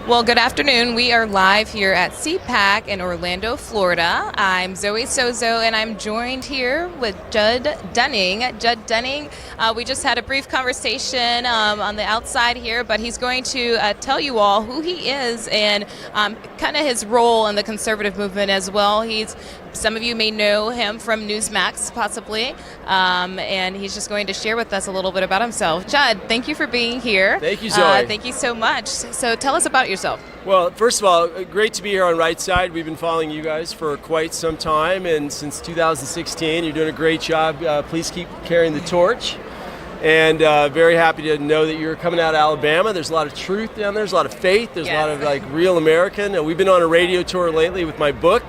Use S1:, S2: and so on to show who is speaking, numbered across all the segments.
S1: Well, good afternoon. We are live here at CPAC in Orlando, Florida. I'm Zoe Sozo, and I'm joined here with Judd Dunning. Judd Dunning, we just had a brief conversation on the outside here, but he's going to tell you all who he is and kind of his role in the conservative movement as well. Some of you may know him from Newsmax, possibly, and he's just going to share with us a little bit about himself. Judd, thank you for being here.
S2: Thank you, Zoe.
S1: Thank you so much. So tell us about yourself.
S2: Well, first of all, great to be here on Right Side. We've been following you guys for quite some time, and since 2016, you're doing a great job. Please keep carrying the torch. And very happy to know that you're coming out of Alabama. There's a lot of truth down there. There's a lot of faith. There's a lot of real American. We've been on a radio tour lately with my book.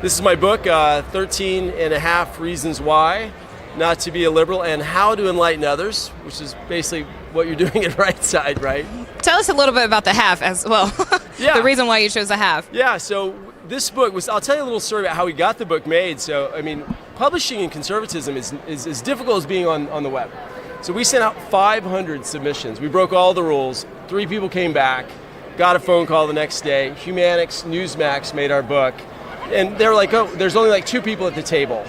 S2: This is my book, 13 and a half Reasons Why Not to Be a Liberal and How to Enlighten Others, which is basically what you're doing at Right Side, right?
S1: Tell us a little bit about the half as well.
S2: Yeah.
S1: The reason why you chose the half.
S2: Yeah, so this book I'll tell you a little story about how we got the book made. So, I mean, publishing in conservatism is as difficult as being on the web. So we sent out 500 submissions. We broke all the rules. 3 people came back, got a phone call the next day. Humanics, Newsmax made our book. And they were like, oh, there's only like 2 people at the table.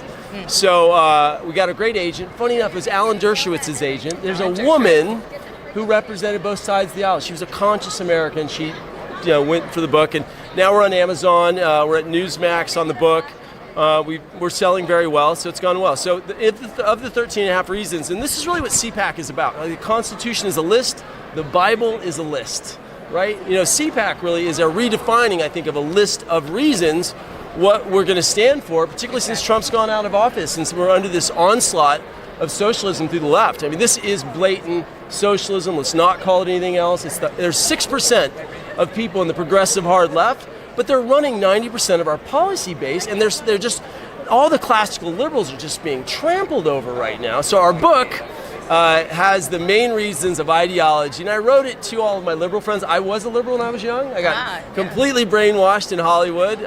S2: So we got a great agent. Funny enough, it was Alan Dershowitz's agent. There's a woman who represented both sides of the aisle. She was a conscious American. She went for the book. And now we're on Amazon. We're at Newsmax on the book. We're selling very well, so it's gone well. So of the 13 and a half reasons, and this is really what CPAC is about. The Constitution is a list. The Bible is a list, right? CPAC really is a redefining, I think, of a list of reasons what we're going to stand for, particularly since Trump's gone out of office, since we're under this onslaught of socialism through the left. I mean, this is blatant socialism. Let's not call it anything else. There's 6% of people in the progressive hard left, but they're running 90% of our policy base, and they're just, all the classical liberals are just being trampled over right now. So our book has the main reasons of ideology, and I wrote it to all of my liberal friends. I was a liberal when I was young. I got completely brainwashed in Hollywood.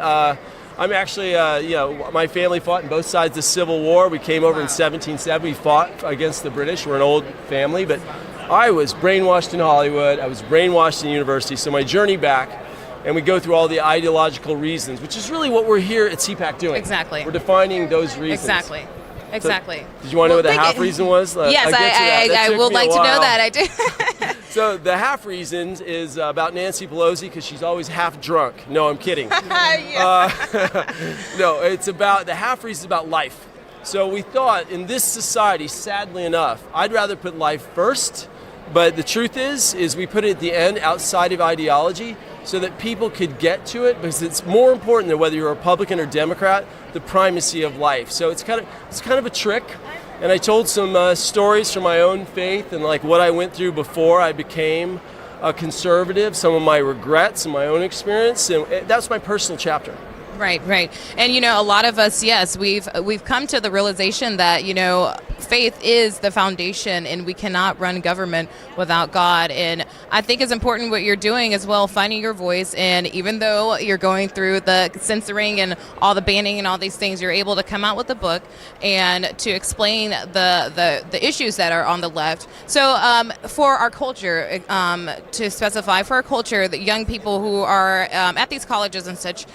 S2: I'm actually, my family fought in both sides of the Civil War. We came over in 1770. We fought against the British. We're an old family, but I was brainwashed in Hollywood. I was brainwashed in university. So my journey back, and we go through all the ideological reasons, which is really what we're here at CPAC doing.
S1: Exactly.
S2: We're defining those reasons.
S1: Exactly. Exactly.
S2: So, did you want to know what the half reason was?
S1: Yes, I would like to know that. I do.
S2: So the half reasons is about Nancy Pelosi because she's always half drunk. No, I'm kidding. No, it's about the half reasons about life. So we thought in this society, sadly enough, I'd rather put life first. But the truth is we put it at the end outside of ideology so that people could get to it, because it's more important than whether you're a Republican or Democrat, the primacy of life. So it's kind of a trick. And I told some stories from my own faith and like what I went through before I became a conservative, some of my regrets and my own experience, and that's my personal chapter.
S1: Right. And a lot of us, yes, we've come to the realization that faith is the foundation, and we cannot run government without God. And I think it's important what you're doing as well, finding your voice. And even though you're going through the censoring and all the banning and all these things, you're able to come out with a book and to explain the issues that are on the left. So for our culture, to specify for our culture, the young people who are at these colleges and such,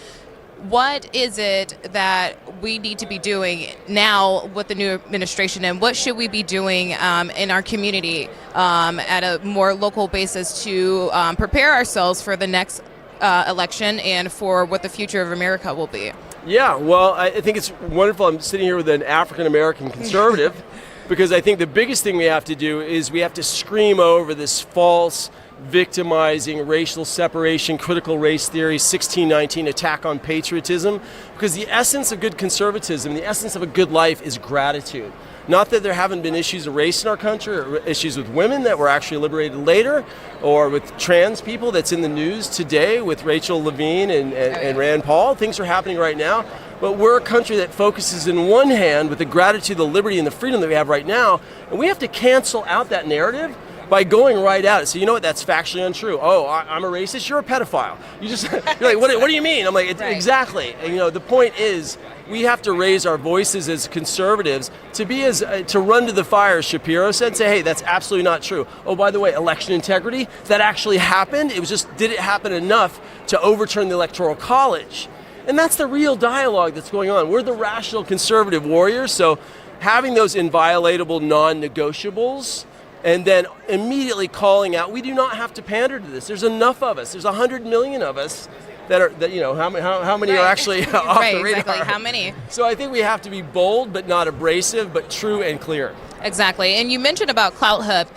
S1: what is it that we need to be doing now with the new administration, and what should we be doing in our community at a more local basis to prepare ourselves for the next election and for what the future of America will be?
S2: Yeah, well, I think it's wonderful. I'm sitting here with an African-American conservative because I think the biggest thing we have to do is we have to scream over this false, victimizing, racial separation, critical race theory, 1619 attack on patriotism, because the essence of good conservatism, the essence of a good life is gratitude. Not that there haven't been issues of race in our country, or issues with women that were actually liberated later, or with trans people that's in the news today with Rachel Levine and Rand Paul. Things are happening right now. But we're a country that focuses in one hand with the gratitude, the liberty, and the freedom that we have right now, and we have to cancel out that narrative by going right at it. So you know what? That's factually untrue. Oh, I'm a racist. You're a pedophile. You just you're like, what do you mean? I'm like,
S1: Right.
S2: exactly. And, the point is, we have to raise our voices as conservatives to be to run to the fire, as Shapiro said, and say, hey, that's absolutely not true. Oh, by the way, election integrity, that actually happened. It was just, did it happen enough to overturn the Electoral College? And that's the real dialogue that's going on. We're the rational conservative warriors, so having those inviolatable non-negotiables and then immediately calling out, we do not have to pander to this. There's enough of us. There's 100 million of us how many are actually off
S1: right,
S2: the radar?
S1: Exactly. How many?
S2: So I think we have to be bold, but not abrasive, but true and clear.
S1: Exactly. And you mentioned about Clout Hub.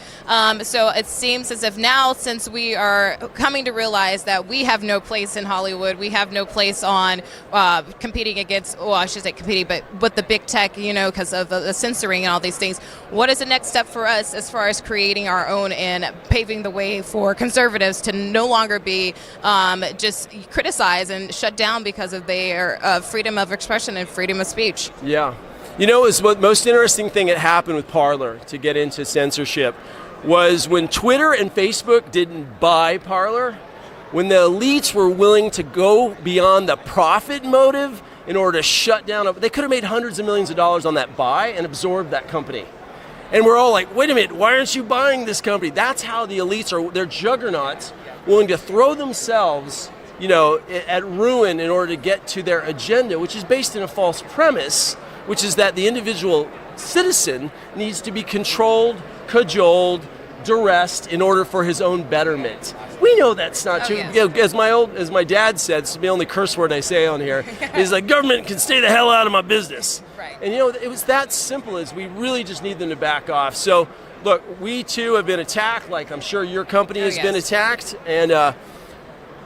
S1: So it seems as if now, since we are coming to realize that we have no place in Hollywood, we have no place on competing against, well, I should say competing, but with the big tech, because of the censoring and all these things. What is the next step for us as far as creating our own and paving the way for conservatives to no longer be just criticized and shut down because of their freedom of expression and freedom of speech?
S2: Yeah. It's what most interesting thing that happened with Parler, to get into censorship, was when Twitter and Facebook didn't buy Parler, when the elites were willing to go beyond the profit motive in order to shut down, they could have made hundreds of millions of dollars on that buy and absorbed that company. And we're all like, wait a minute, why aren't you buying this company? That's how the elites are, they're juggernauts, willing to throw themselves, at ruin in order to get to their agenda, which is based in a false premise, which is that the individual citizen needs to be controlled, cajoled, duressed in order for his own betterment. We know that's not true.
S1: Yes.
S2: As my dad said, it's the only curse word I say on here, is like, government can stay the hell out of my business.
S1: Right.
S2: And it was that simple, as we really just need them to back off. So look, we too have been attacked, like I'm sure your company has been attacked, and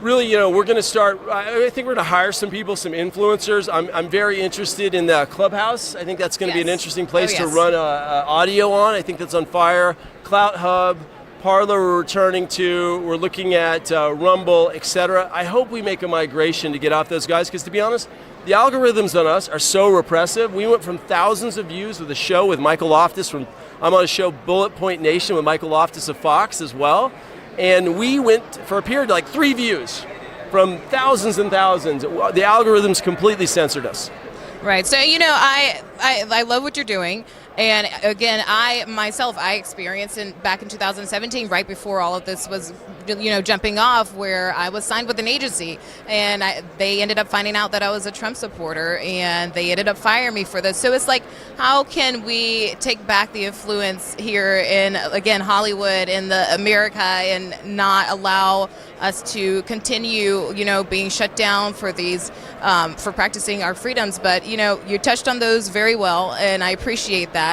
S2: really, we're going to start, I think we're going to hire some people, some influencers. I'm very interested in the Clubhouse. I think that's going to be an interesting place to run audio on. I think that's on fire. Clout Hub, Parler we're returning to. We're looking at Rumble, etc. I hope we make a migration to get off those guys, because to be honest, the algorithms on us are so repressive. We went from thousands of views with a show with Michael Loftus. I'm on a show, Bullet Point Nation, with Michael Loftus of Fox as well. And we went for a period like 3 views from thousands and thousands. The algorithms completely censored us.
S1: Right. So, I love what you're doing. And again, I experienced back in 2017, right before all of this was, jumping off, where I was signed with an agency, and they ended up finding out that I was a Trump supporter, and they ended up firing me for this. So it's like, how can we take back the influence here in, again, Hollywood, in the America, and not allow us to continue, being shut down for these, for practicing our freedoms? But, you touched on those very well, and I appreciate that.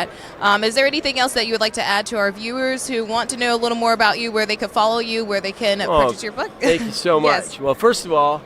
S1: Is there anything else that you would like to add to our viewers who want to know a little more about you, where they can follow you, where they can purchase your book?
S2: Thank you so much.
S1: Yes.
S2: Well, first of all,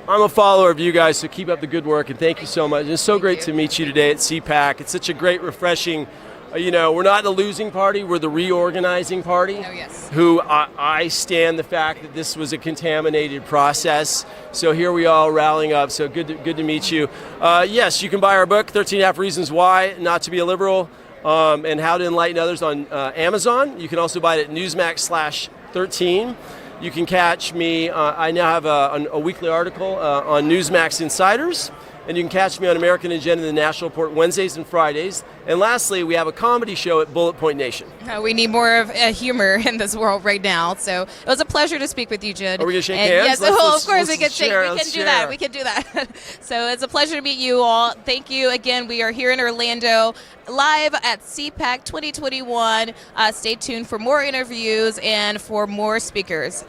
S2: I'm a follower of you guys, so keep up the good work, and thank you so much. It's so great to meet you today at CPAC. It's such a great, refreshing, we're not the losing party, we're the reorganizing party.
S1: Oh, yes.
S2: Who I stand the fact that this was a contaminated process. So here we are rallying up. So good to meet you. Yes, you can buy our book, 13 1/2 Reasons Why Not to Be a Liberal, and How to Enlighten Others, on Amazon. You can also buy it at Newsmax/13. You can catch me, I now have a weekly article on Newsmax Insiders. And you can catch me on American Agenda and the National Report Wednesdays and Fridays. And lastly, we have a comedy show at Bullet Point Nation.
S1: We need more of humor in this world right now. So it was a pleasure to speak with you, Judd.
S2: Are we going to shake hands?
S1: Yes, of course we can do that. We can do that. So it's a pleasure to meet you all. Thank you again. We are here in Orlando, live at CPAC 2021. Stay tuned for more interviews and for more speakers.